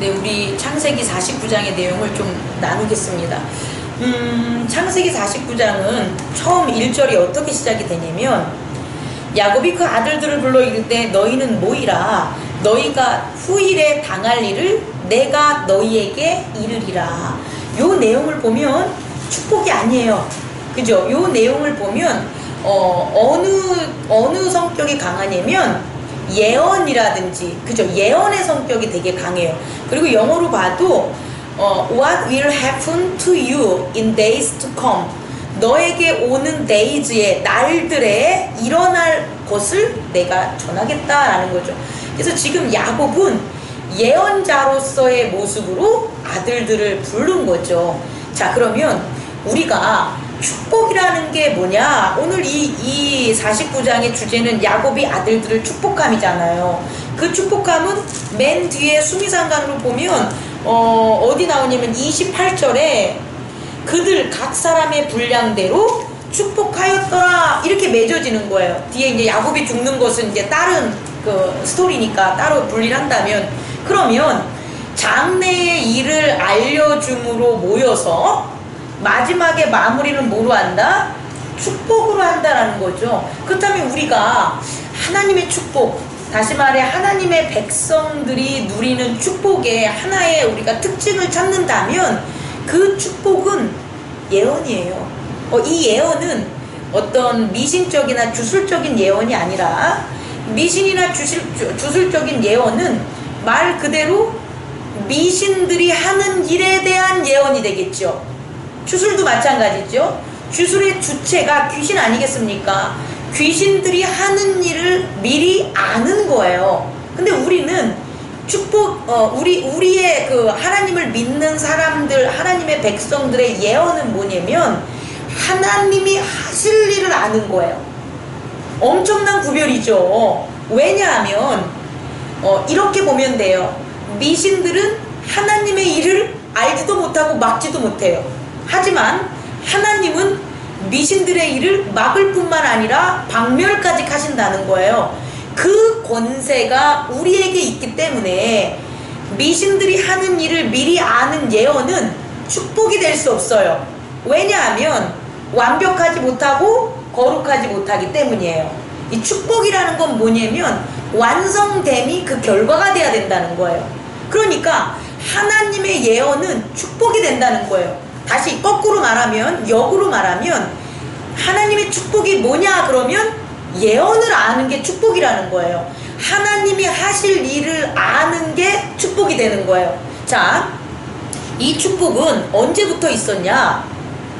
네, 우리 창세기 49장의 내용을 좀 나누겠습니다. 창세기 49장은 처음 1절이 어떻게 시작이 되냐면, 야곱이 그 아들들을 불러 이르되 너희는 모이라. 너희가 후일에 당할 일을 내가 너희에게 이르리라. 요 내용을 보면 축복이 아니에요. 그죠? 요 내용을 보면 어느 성격이 강하냐면 예언이라든지, 그죠? 예언의 성격이 되게 강해요. 그리고 영어로 봐도 what will happen to you in days to come. 너에게 오는 days에, 날들에 일어날 것을 내가 전하겠다라는 거죠. 그래서 지금 야곱은 예언자로서의 모습으로 아들들을 부른 거죠. 자, 그러면 우리가 축복이라는 게 뭐냐? 오늘 이 49장의 주제는 야곱이 아들들을 축복함이잖아요. 그 축복함은 맨 뒤에 수미상관으로 보면 어디 나오냐면 28절에 그들 각 사람의 분량대로 축복하였더라 이렇게 맺어지는 거예요. 뒤에 이제 야곱이 죽는 것은 이제 다른 그 스토리니까 따로 분리를 한다면, 그러면 장래의 일을 알려줌으로 모여서 마지막에 마무리는 뭐로 한다? 축복으로 한다라는 거죠. 그렇다면 우리가 하나님의 축복, 다시 말해 하나님의 백성들이 누리는 축복의 하나의 우리가 특징을 찾는다면 그 축복은 예언이에요. 이 예언은 어떤 미신적이나 주술적인 예언이 아니라, 미신이나 주술적인 예언은 말 그대로 미신들이 하는 일에 대한 예언이 되겠죠. 주술도 마찬가지죠. 주술의 주체가 귀신 아니겠습니까? 귀신들이 하는 일을 미리 아는 거예요. 근데 우리는 축복, 우리의 그 하나님을 믿는 사람들, 하나님의 백성들의 예언은 뭐냐면 하나님이 하실 일을 아는 거예요. 엄청난 구별이죠. 왜냐하면 이렇게 보면 돼요. 미신들은 하나님의 일을 알지도 못하고 막지도 못해요. 하지만 하나님은 미신들의 일을 막을 뿐만 아니라 박멸까지 하신다는 거예요. 그 권세가 우리에게 있기 때문에 미신들이 하는 일을 미리 아는 예언은 축복이 될 수 없어요. 왜냐하면 완벽하지 못하고 거룩하지 못하기 때문이에요. 이 축복이라는 건 뭐냐면 완성됨이 그 결과가 돼야 된다는 거예요. 그러니까 하나님의 예언은 축복이 된다는 거예요. 다시 거꾸로 말하면, 역으로 말하면 하나님의 축복이 뭐냐 그러면 예언을 아는 게 축복이라는 거예요. 하나님이 하실 일을 아는 게 축복이 되는 거예요. 자, 이 축복은 언제부터 있었냐?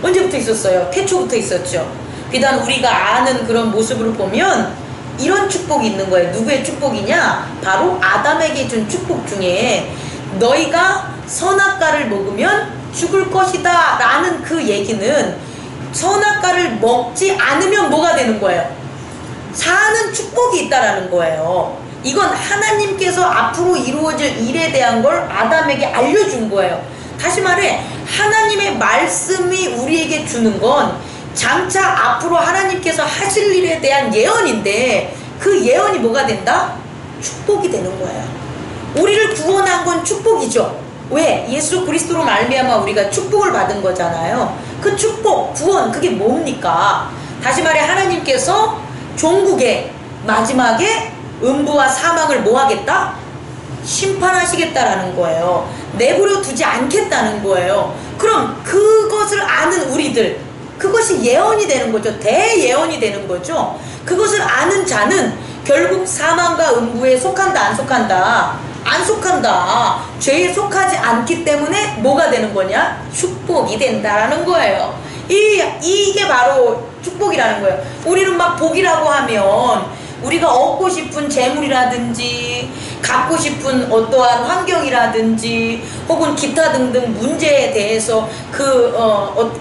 언제부터 있었어요? 태초부터 있었죠. 비단 우리가 아는 그런 모습으로 보면 이런 축복이 있는 거예요. 누구의 축복이냐? 바로 아담에게 준 축복 중에 너희가 선악과를 먹으면 죽을 것이다 라는 그 얘기는 선악과를 먹지 않으면 뭐가 되는 거예요? 사는 축복이 있다라는 거예요. 이건 하나님께서 앞으로 이루어질 일에 대한 걸 아담에게 알려준 거예요. 다시 말해 하나님의 말씀이 우리에게 주는 건 장차 앞으로 하나님께서 하실 일에 대한 예언인데, 그 예언이 뭐가 된다? 축복이 되는 거예요. 우리를 구원한 건 축복이죠. 왜? 예수 그리스도로 말미암아 우리가 축복을 받은 거잖아요. 그 축복, 구원, 그게 뭡니까? 다시 말해 하나님께서 종국의 마지막에 음부와 사망을 뭐 하겠다? 심판하시겠다라는 거예요. 내버려 두지 않겠다는 거예요. 그럼 그것을 아는 우리들, 그것이 예언이 되는 거죠. 대예언이 되는 거죠. 그것을 아는 자는 결국 사망과 음부에 속한다, 안 속한다? 안 속한다. 죄에 속하지 않기 때문에 뭐가 되는 거냐? 축복이 된다라는 거예요. 이게 바로 축복이라는 거예요. 우리는 막 복이라고 하면 우리가 얻고 싶은 재물이라든지 갖고 싶은 어떠한 환경이라든지 혹은 기타 등등 문제에 대해서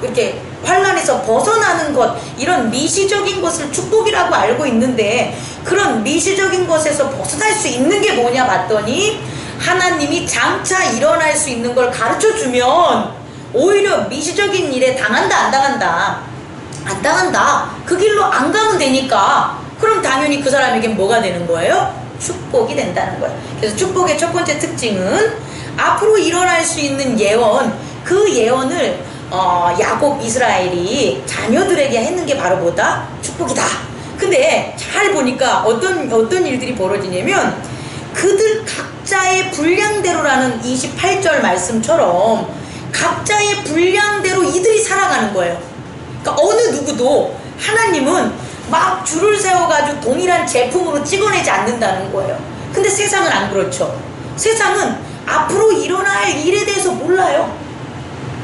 이렇게 환란에서 벗어나는 것, 이런 미시적인 것을 축복이라고 알고 있는데, 그런 미시적인 것에서 벗어날 수 있는 게 뭐냐 봤더니 하나님이 장차 일어날 수 있는 걸 가르쳐 주면 오히려 미시적인 일에 당한다, 안 당한다? 안 당한다. 그 길로 안 가면 되니까 그럼 당연히 그 사람에겐 뭐가 되는 거예요? 축복이 된다는 거예요. 그래서 축복의 첫 번째 특징은 앞으로 일어날 수 있는 예언, 그 예언을 야곱 이스라엘이 자녀들에게 했는 게 바로 뭐다? 축복이다. 근데 잘 보니까 어떤 일들이 벌어지냐면 그들 각자의 분량대로라는 28절 말씀처럼 각자의 분량대로 이들이 살아가는 거예요. 그러니까 어느 누구도 하나님은 막 줄을 세워가지고 동일한 제품으로 찍어내지 않는다는 거예요. 근데 세상은 안 그렇죠. 세상은 앞으로 일어날 일에 대해서 몰라요.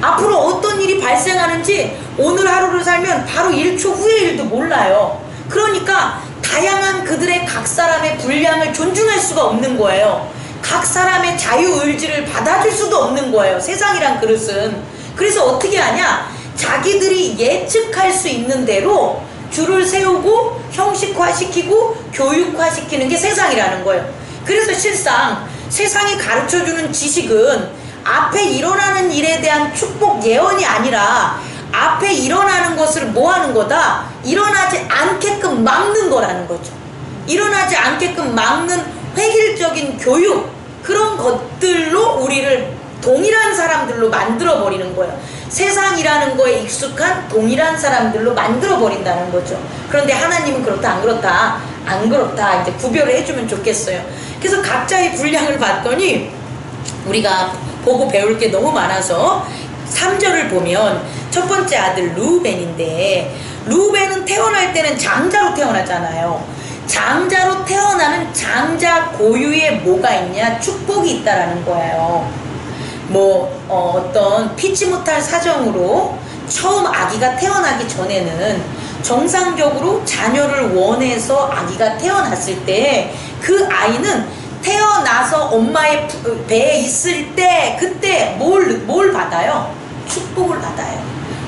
앞으로 어떤 일이 발생하는지 오늘 하루를 살면 바로 1초 후의 일도 몰라요. 그러니까 다양한 그들의 각 사람의 분량을 존중할 수가 없는 거예요. 각 사람의 자유의지를 받아줄 수도 없는 거예요. 세상이란 그릇은. 그래서 어떻게 하냐? 자기들이 예측할 수 있는 대로 줄을 세우고 형식화시키고 교육화시키는 게 세상이라는 거예요. 그래서 실상 세상이 가르쳐주는 지식은 앞에 일어나는 일에 대한 축복 예언이 아니라 앞에 일어나는 것을 뭐 하는 거다? 일어나지 않게끔 막는 거라는 거죠. 일어나지 않게끔 막는 획일적인 교육, 그런 것들로 우리를 동일한 사람들로 만들어 버리는 거예요. 세상이라는 거에 익숙한 동일한 사람들로 만들어 버린다는 거죠. 그런데 하나님은 그렇다 안 그렇다, 안 그렇다 이제 구별을 해주면 좋겠어요. 그래서 각자의 분량을 봤더니 우리가 보고 배울 게 너무 많아서 3절을 보면 첫 번째 아들 루벤인데, 루벤은 태어날 때는 장자로 태어나잖아요. 장자로 태어나는 장자 고유에 뭐가 있냐? 축복이 있다라는 거예요. 어떤 피치 못할 사정으로 처음 아기가 태어나기 전에는 정상적으로 자녀를 원해서 아기가 태어났을 때 그 아이는 태어나서 엄마의 배에 있을 때 그때 뭘 받아요? 축복을 받아요.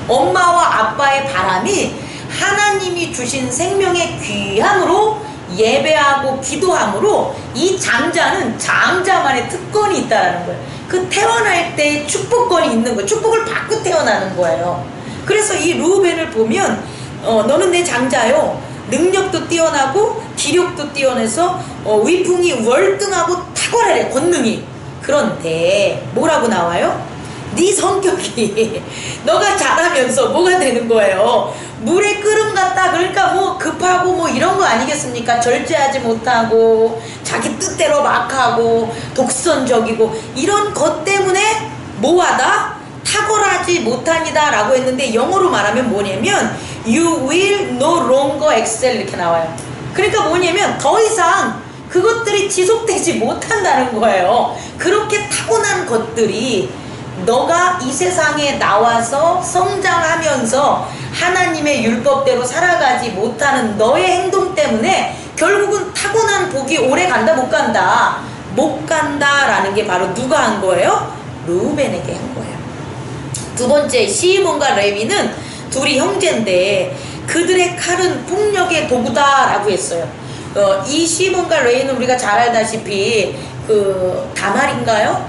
엄마와 아빠의 바람이 하나님이 주신 생명의 귀함으로 예배하고 기도함으로 이 장자는 장자만의 특권이 있다는 거예요. 그 태어날 때 축복권이 있는 거예요. 축복을 받고 태어나는 거예요. 그래서 이 루벤을 보면 너는 내 장자요. 능력도 뛰어나고 기력도 뛰어나서 위풍이 월등하고 탁월하래, 권능이. 그런데 뭐라고 나와요? 네 성격이 너가 자라면서 뭐가 되는 거예요? 물에 끓음 같다. 그러니까 뭐 급하고 뭐 이런 거 아니겠습니까? 절제하지 못하고 자기 뜻대로 막 하고 독선적이고 이런 것 때문에 뭐하다? 탁월하지 못하니다 라고 했는데 영어로 말하면 뭐냐면 You will no longer excel 이렇게 나와요. 그러니까 뭐냐면 더 이상 그것들이 지속되지 못한다는 거예요. 그렇게 타고난 것들이 너가 이 세상에 나와서 성장하면서 하나님의 율법대로 살아가지 못하는 너의 행동 때문에 결국은 타고난 복이 오래 간다 못 간다? 못 간다라는 게 바로 누가 한 거예요? 루벤에게 한 거예요. 두 번째, 시몬과 레위는 둘이 형제인데 그들의 칼은 폭력의 도구다라고 했어요. 이 시몬과 레위는 우리가 잘 알다시피 그 다말인가요?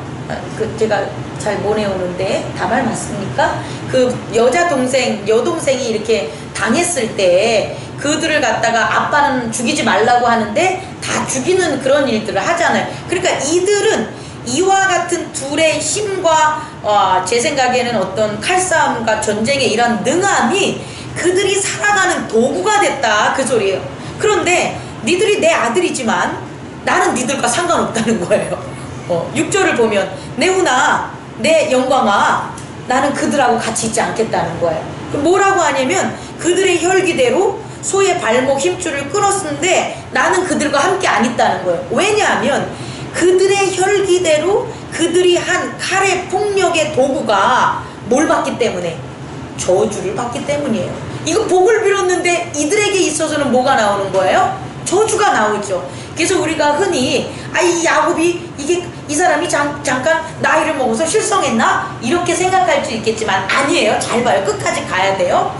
제가 잘 못 외우는데 다말 맞습니까? 그 여동생이 이렇게 당했을 때 그들을 갖다가 아빠는 죽이지 말라고 하는데 다 죽이는 그런 일들을 하잖아요. 그러니까 이들은 이와 같은 둘의 힘과 제 생각에는 어떤 칼싸움과 전쟁의 이런 능함이 그들이 살아가는 도구가 됐다 그 소리예요. 그런데 니들이 내 아들이지만 나는 니들과 상관없다는 거예요. 6절을 보면 내훈아 내 영광아 나는 그들하고 같이 있지 않겠다는 거예요. 뭐라고 하냐면 그들의 혈기대로 소의 발목 힘줄을 끊었는데 나는 그들과 함께 안 있다는 거예요. 왜냐하면 그들의 혈기대로 그들이 한 칼의 폭력의 도구가 뭘 받기 때문에? 저주를 받기 때문이에요. 이거 복을 빌었는데 이들에게 있어서는 뭐가 나오는 거예요? 저주가 나오죠. 그래서 우리가 흔히 이 야곱이 이 사람이 잠깐 나이를 먹어서 실성했나? 이렇게 생각할 수 있겠지만 아니에요. 잘 봐요. 끝까지 가야 돼요.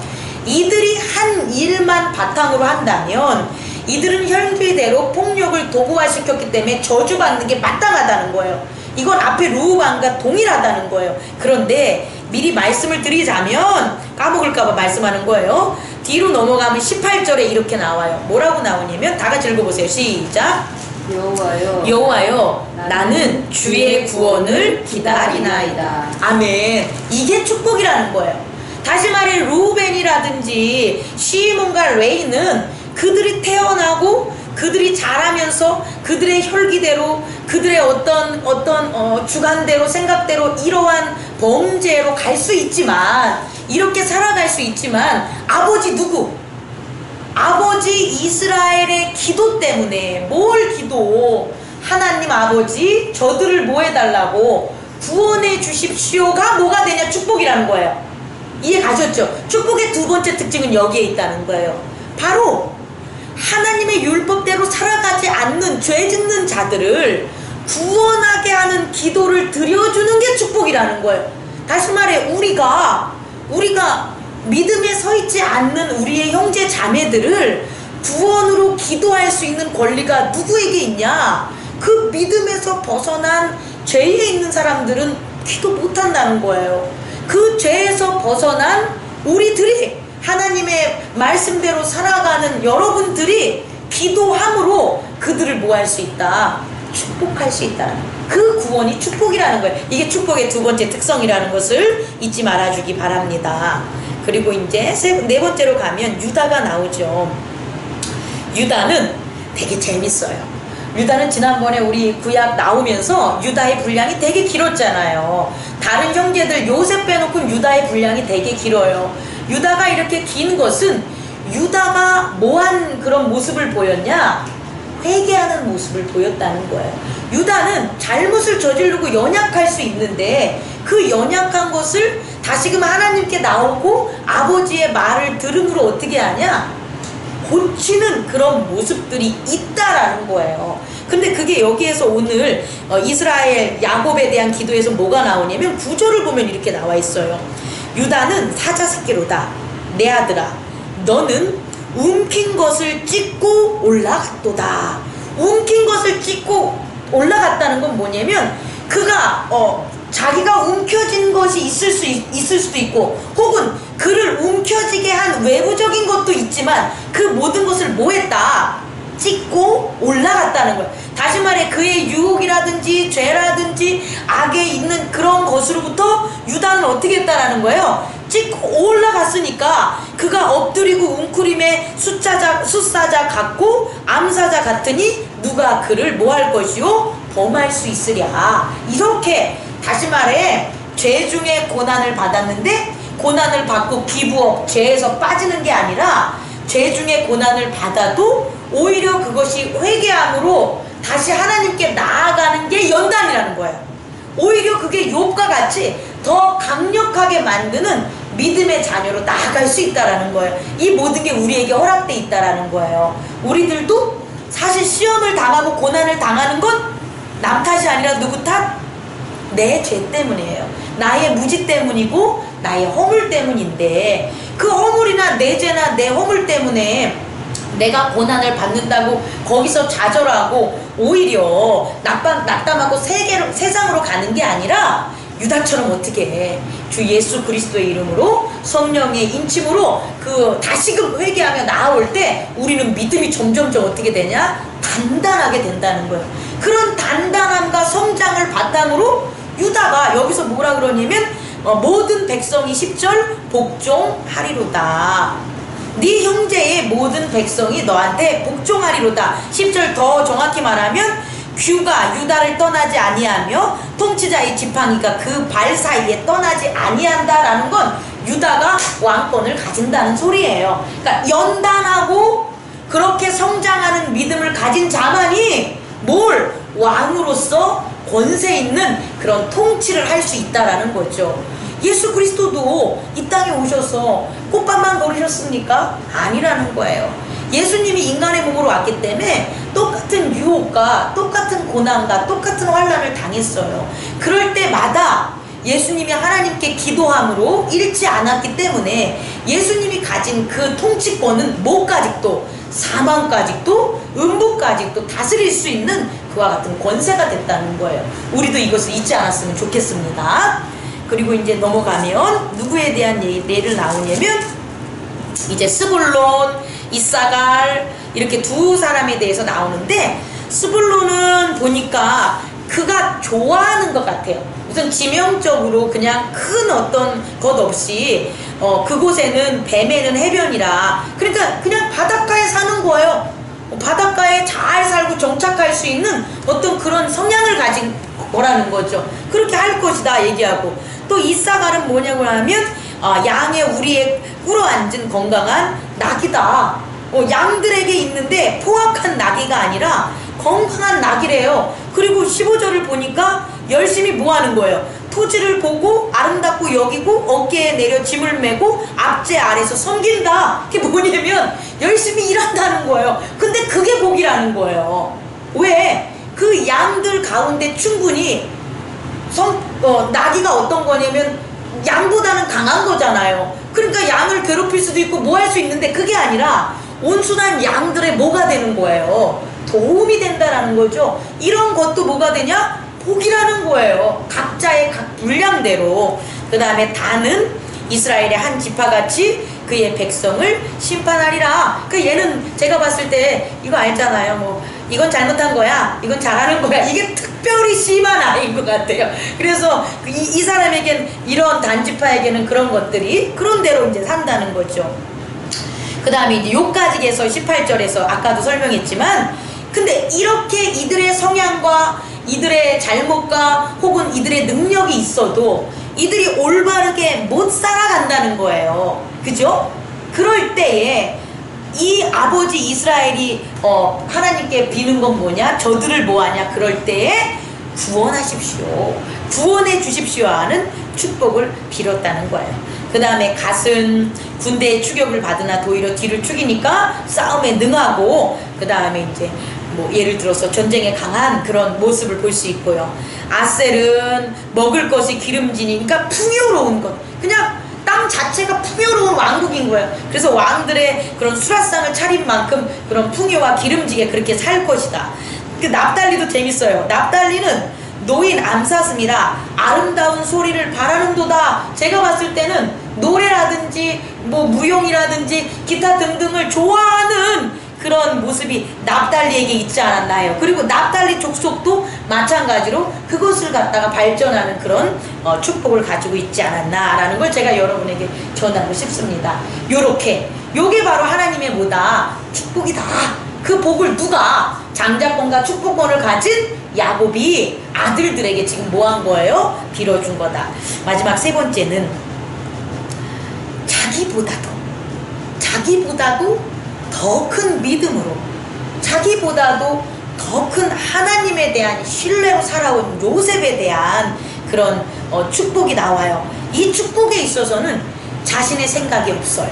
이들이 한 일만 바탕으로 한다면 이들은 혈기대로 폭력을 도구화시켰기 때문에 저주받는 게 마땅하다는 거예요. 이건 앞에 루반과 동일하다는 거예요. 그런데 미리 말씀을 드리자면 까먹을까봐 말씀하는 거예요. 뒤로 넘어가면 18절에 이렇게 나와요. 뭐라고 나오냐면 다 같이 읽어보세요. 시작. 여호와여 나는 주의 구원을 기다리나이다. 아멘. 이게 축복이라는 거예요. 다시 말해 루벤이라든지 시몬과 레이는 그들이 태어나고 그들이 자라면서 그들의 혈기대로 그들의 어떤 주관대로 생각대로 이러한 범죄로 갈 수 있지만 이렇게 살아갈 수 있지만 아버지 누구? 아버지 이스라엘의 기도 때문에 뭘 기도? 하나님 아버지 저들을 뭐 해달라고 구원해 주십시오가 뭐가 되냐? 축복이라는 거예요. 이해 가셨죠? 축복의 두 번째 특징은 여기에 있다는 거예요. 바로 하나님의 율법대로 살아가지 않는 죄 짓는 자들을 구원하게 하는 기도를 드려주는 게 축복이라는 거예요. 다시 말해 우리가 믿음에 서 있지 않는 우리의 형제 자매들을 구원으로 기도할 수 있는 권리가 누구에게 있냐? 그 믿음에서 벗어난 죄에 있는 사람들은 기도 못한다는 거예요. 그 죄에서 벗어난 우리들이 하나님의 말씀대로 살아가는 여러분들이 기도함으로 그들을 뭐 할 수 있다? 축복할 수 있다. 그 구원이 축복이라는 거예요. 이게 축복의 두 번째 특성이라는 것을 잊지 말아주기 바랍니다. 그리고 이제 네 번째로 가면 유다가 나오죠. 유다는 되게 재밌어요. 유다는 지난번에 우리 구약 나오면서 유다의 분량이 되게 길었잖아요. 다른 형제들 요셉 빼놓고 유다의 분량이 되게 길어요. 유다가 이렇게 긴 것은 유다가 뭐한 그런 모습을 보였냐? 회개하는 모습을 보였다는 거예요. 유다는 잘못을 저지르고 연약할 수 있는데 그 연약한 것을 다시금 하나님께 나오고 아버지의 말을 들음으로 어떻게 하냐? 고치는 그런 모습들이 있다라는 거예요. 근데 그게 여기에서 오늘 이스라엘 야곱에 대한 기도에서 뭐가 나오냐면 구절을 보면 이렇게 나와 있어요. 유다는 사자 새끼로다. 내 아들아 너는 움킨 것을 찢고 올라갔도다. 움킨 것을 찢고 올라갔다는 건 뭐냐면 그가 자기가 움켜진 것이 있을 수도 있고 혹은 그를 움켜지게 한 외부적인 것도 있지만 그 모든 것을 뭐 했다? 찢고 올라갔다는 거예요. 다시 말해 그의 유혹이라든지 죄라든지 악에 있는 그런 것으로부터 유다는 어떻게 했다라는 거예요? 찢고 올라갔으니까 그가 엎드리고 웅크림에 숫사자 같고 암사자 같으니 누가 그를 뭐 할 것이요? 범할 수 있으랴. 이렇게 다시 말해 죄 중에 고난을 받았는데 고난을 받고 기부업 죄에서 빠지는 게 아니라 죄 중에 고난을 받아도 오히려 그것이 회개함으로 다시 하나님께 나아가는 게 연단이라는 거예요. 오히려 그게 욥과 같이 더 강력하게 만드는 믿음의 자녀로 나아갈 수 있다라는 거예요. 이 모든 게 우리에게 허락돼 있다라는 거예요. 우리들도 사실 시험을 당하고 고난을 당하는 건 남 탓이 아니라 누구 탓? 내 죄 때문이에요. 나의 무지 때문이고 나의 허물 때문인데 그 허물이나 내 죄나 내 허물 때문에 내가 고난을 받는다고 거기서 좌절하고 오히려 낙담하고 세상으로 가는 게 아니라 유다처럼 어떻게 해? 주 예수 그리스도의 이름으로 성령의 인침으로 다시금 회개하며 나아올 때 우리는 믿음이 점점점 어떻게 되냐? 단단하게 된다는 거예요. 그런 단단함과 성장을 바탕으로 유다가 여기서 뭐라 그러냐면 모든 백성이 10절 복종하리로다. 네 형제의 모든 백성이 너한테 복종하리로다. 10절 더 정확히 말하면 규가 유다를 떠나지 아니하며 통치자의 지팡이가 그 발 사이에 떠나지 아니한다라는 건 유다가 왕권을 가진다는 소리예요. 그러니까 연단하고 그렇게 성장하는 믿음을 가진 자만이 뭘 왕으로서 권세 있는 그런 통치를 할 수 있다라는 거죠. 예수 그리스도도 이 땅에 오셔서 꽃밭만 걸으셨습니까? 아니라는 거예요. 예수님이 인간의 몸으로 왔기 때문에 똑같은 유혹과 똑같은 고난과 똑같은 환난을 당했어요. 그럴 때마다 예수님이 하나님께 기도함으로 잃지 않았기 때문에 예수님이 가진 그 통치권은 뭐까지도 사망까지도 음부까지도 다스릴 수 있는 그와 같은 권세가 됐다는 거예요. 우리도 이것을 잊지 않았으면 좋겠습니다. 그리고 이제 넘어가면 누구에 대한 예를 나오냐면 이제 스불론, 이사갈 이렇게 두 사람에 대해서 나오는데 스불론은 보니까 그가 좋아하는 것 같아요. 우선 지명적으로 그냥 큰 어떤 것 없이 그곳에는 뱀에는 해변이라, 그러니까 그냥 바닷가에 사는 거예요. 바닷가에 잘 살고 정착할 수 있는 어떤 그런 성향을 가진 거라는 거죠. 그렇게 할 것이다 얘기하고, 또 이사갈은 뭐냐고 하면 양의 우리에 꿇어앉은 건강한 낙이다. 양들에게 있는데 포악한 낙이가 아니라 건강한 낙이래요. 그리고 15절을 보니까 열심히 뭐 하는 거예요? 토지를 보고 아름답고 여기고 어깨에 내려 짐을 메고 앞제 아래서 섬긴다. 그게 뭐냐면 열심히 일한다는 거예요. 근데 그게 복이라는 거예요. 왜? 그 양들 가운데 충분히 나귀가 어떤 거냐면 양보다는 강한 거잖아요. 그러니까 양을 괴롭힐 수도 있고 뭐 할 수 있는데, 그게 아니라 온순한 양들의 뭐가 되는 거예요? 도움이 된다라는 거죠. 이런 것도 뭐가 되냐? 복이라는 거예요. 각자의 각 분량대로. 그 다음에 단은 이스라엘의 한 지파같이 그의 백성을 심판하리라. 그 얘는 제가 봤을 때 이거 알잖아요. 뭐 이건 잘못한 거야, 이건 잘하는 거야, 이게 특별히 심한 아이인 것 같아요. 그래서 이 사람에겐, 이런 단지파에게는 그런 것들이 그런 대로 이제 산다는 거죠. 그 다음에 이제 요까지에서 18절에서 아까도 설명했지만, 근데 이렇게 이들의 성향과 이들의 잘못과 혹은 이들의 능력이 있어도 이들이 올바르게 못 살아간다는 거예요. 그죠? 그럴 때에 이 아버지 이스라엘이 하나님께 비는 건 뭐냐? 저들을 뭐하냐? 그럴 때에 구원하십시오, 구원해 주십시오 하는 축복을 빌었다는 거예요. 그 다음에 갓은 군대의 추격을 받으나 도리어 뒤를 죽이니까 싸움에 능하고, 그 다음에 이제 뭐 예를 들어서 전쟁에 강한 그런 모습을 볼 수 있고요. 아셀은 먹을 것이 기름지니까 풍요로운 것, 그냥 땅 자체가 풍요로운 왕국인 거예요. 그래서 왕들의 그런 수라상을 차린 만큼 그런 풍요와 기름지게 그렇게 살 것이다. 그 납달리도 재밌어요. 납달리는 노인 암사슴이라 아름다운 소리를 바라는도다. 제가 봤을 때는 노래라든지 뭐 무용이라든지 기타 등등을 좋아하는 그런 모습이 납달리에게 있지 않았나요? 그리고 납달리 족속도 마찬가지로 그것을 갖다가 발전하는 그런 축복을 가지고 있지 않았나라는 걸 제가 여러분에게 전하고 싶습니다. 요게 바로 하나님의 뭐다? 축복이다. 그 복을 누가? 장자권과 축복권을 가진 야곱이 아들들에게 지금 뭐 한 거예요? 빌어준 거다. 마지막 세 번째는 자기보다도 더 큰 믿음으로, 자기보다도 더 큰 하나님에 대한 신뢰로 살아온 요셉에 대한 그런 축복이 나와요. 이 축복에 있어서는 자신의 생각이 없어요.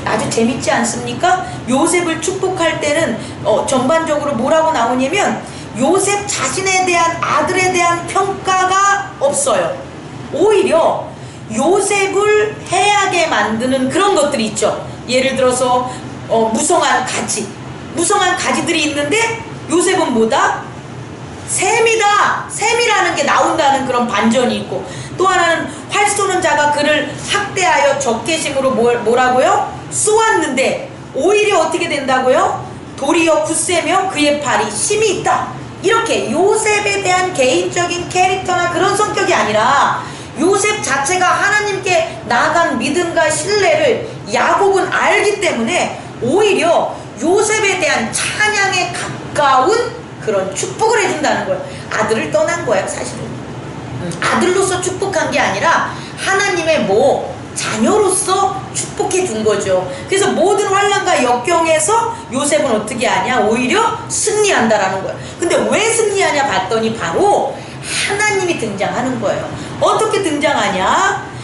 아주 재밌지 않습니까? 요셉을 축복할 때는 전반적으로 뭐라고 나오냐면 요셉 자신에 대한, 아들에 대한 평가가 없어요. 오히려 요셉을 해하게 만드는 그런 것들이 있죠. 예를 들어서 무성한 가지들이 있는데 요셉은 뭐다? 샘이다. 샘이라는 게 나온다는 그런 반전이 있고, 또 하나는 활 쏘는 자가 그를 학대하여 적개심으로 뭐라고요? 쏘았는데 오히려 어떻게 된다고요? 도리어 굳세며 그의 팔이 힘이 있다. 이렇게 요셉에 대한 개인적인 캐릭터나 그런 성격이 아니라 요셉 자체가 하나님께 나아간 믿음과 신뢰를 야곱은 알기 때문에 오히려 요셉에 대한 찬양에 가까운 그런 축복을 해준다는 거예요. 아들을 떠난 거예요, 사실은. 아들로서 축복한 게 아니라 하나님의 자녀로서 축복해 준 거죠. 그래서 모든 환난과 역경에서 요셉은 어떻게 하냐? 오히려 승리한다라는 거예요. 근데 왜 승리하냐 봤더니 바로 하나님이 등장하는 거예요. 어떻게 등장하냐?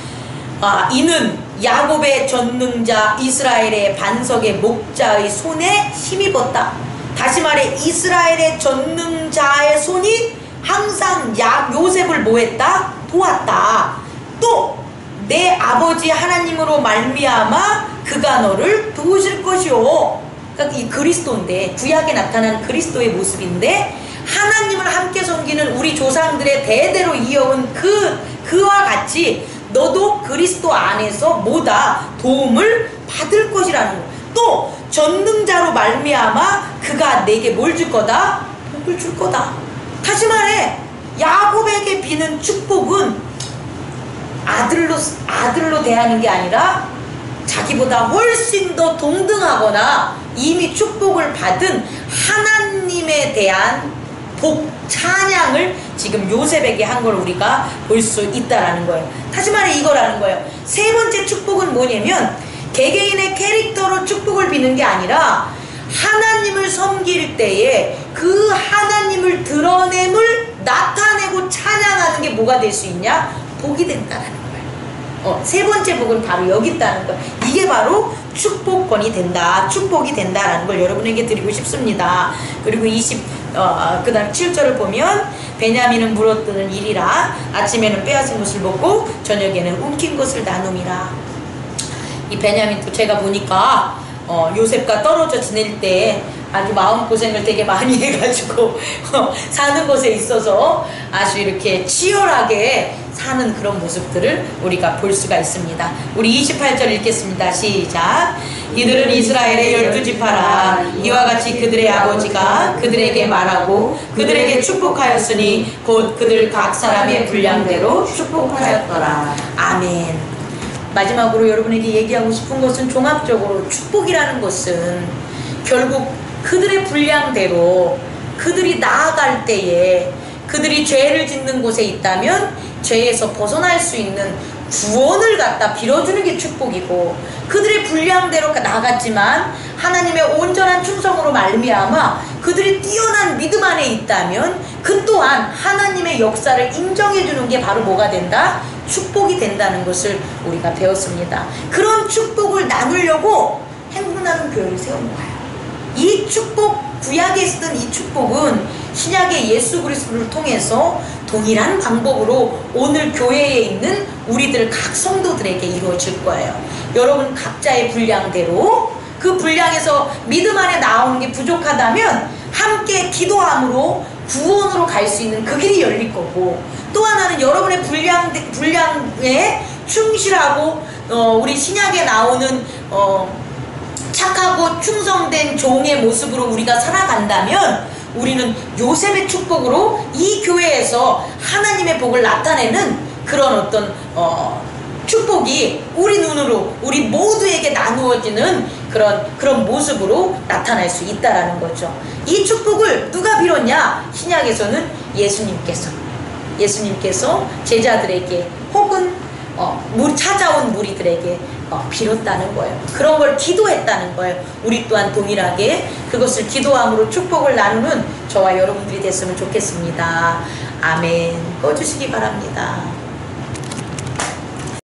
이는 야곱의 전능자 이스라엘의 반석의 목자의 손에 힘입었다. 다시 말해 이스라엘의 전능자의 손이 항상 요셉을 뭐했다? 도왔다. 또 내 아버지 하나님으로 말미암아 그가 너를 도우실 것이오. 그러니까 이 그리스도인데, 구약에 나타난 그리스도의 모습인데, 하나님을 함께 섬기는 우리 조상들의 대대로 이어온 그와 같이 너도 그리스도 안에서 도움을 받을 것이라는 거. 또 전능자로 말미암아 그가 내게 뭘 줄 거다? 복을 줄 거다. 다시 말해 야곱에게 비는 축복은 아들로 대하는 게 아니라 자기보다 훨씬 더 동등하거나 이미 축복을 받은 하나님에 대한 복, 찬양을 지금 요셉에게 한 걸 우리가 볼 수 있다라는 거예요. 다시 말해 이거라는 거예요. 세 번째 축복은 뭐냐면 개개인의 캐릭터로 축복을 비는 게 아니라 하나님을 섬길 때에 그 하나님을 드러냄을 나타내고 찬양하는 게 뭐가 될 수 있냐? 복이 된다는 거예요. 세 번째 복은 바로 여기 있다는 거예요. 이게 바로 축복권이 된다, 축복이 된다라는 걸 여러분에게 드리고 싶습니다. 그리고 그 다음 7절을 보면 베냐민은 물어뜯는 일이라 아침에는 빼앗은 것을 먹고 저녁에는 움킨 것을 나눔이라. 이 베냐민도 제가 보니까 요셉과 떨어져 지낼 때 아주 마음고생을 되게 많이 해가지고 사는 것에 있어서 아주 이렇게 치열하게 사는 그런 모습들을 우리가 볼 수가 있습니다. 우리 28절 읽겠습니다. 시작. 이들은 이스라엘의 12지파라. 이와 같이 그들의 아버지가 그들에게 말하고 그들에게 축복하였으니 곧 그들 각 사람의 분량대로 축복하였더라. 아멘. 마지막으로 여러분에게 얘기하고 싶은 것은 종합적으로 축복이라는 것은 결국 그들의 분량대로 그들이 나아갈 때에 그들이 죄를 짓는 곳에 있다면 죄에서 벗어날 수 있는 구원을 갖다 빌어주는 게 축복이고, 그들의 분량대로 나갔지만 하나님의 온전한 충성으로 말미암아 그들이 뛰어난 믿음 안에 있다면 그 또한 하나님의 역사를 인정해주는 게 바로 뭐가 된다? 축복이 된다는 것을 우리가 배웠습니다. 그런 축복을 나누려고 행복나눔 교회를 세운 거예요. 이 축복, 구약에 있었던 이 축복은 신약의 예수 그리스도를 통해서 동일한 방법으로 오늘 교회에 있는 우리들 각 성도들에게 이루어질 거예요. 여러분 각자의 분량대로 그 분량에서 믿음 안에 나오는 게 부족하다면 함께 기도함으로 구원으로 갈 수 있는 그 길이 열릴 거고, 또 하나는 여러분의 분량에 충실하고 우리 신약에 나오는 착하고 충성된 종의 모습으로 우리가 살아간다면 우리는 요셉의 축복으로 이 교회에서 하나님의 복을 나타내는 그런 어떤 축복이 우리 눈으로 우리 모두에게 나누어지는 그런 모습으로 나타날 수 있다라는 거죠. 이 축복을 누가 빌었냐? 신약에서는 예수님께서 제자들에게 혹은 찾아온 무리들에게 빌었다는 거예요. 그런 걸 기도했다는 거예요. 우리 또한 동일하게 그것을 기도함으로 축복을 나누는 저와 여러분들이 됐으면 좋겠습니다. 아멘. 꺼주시기 바랍니다.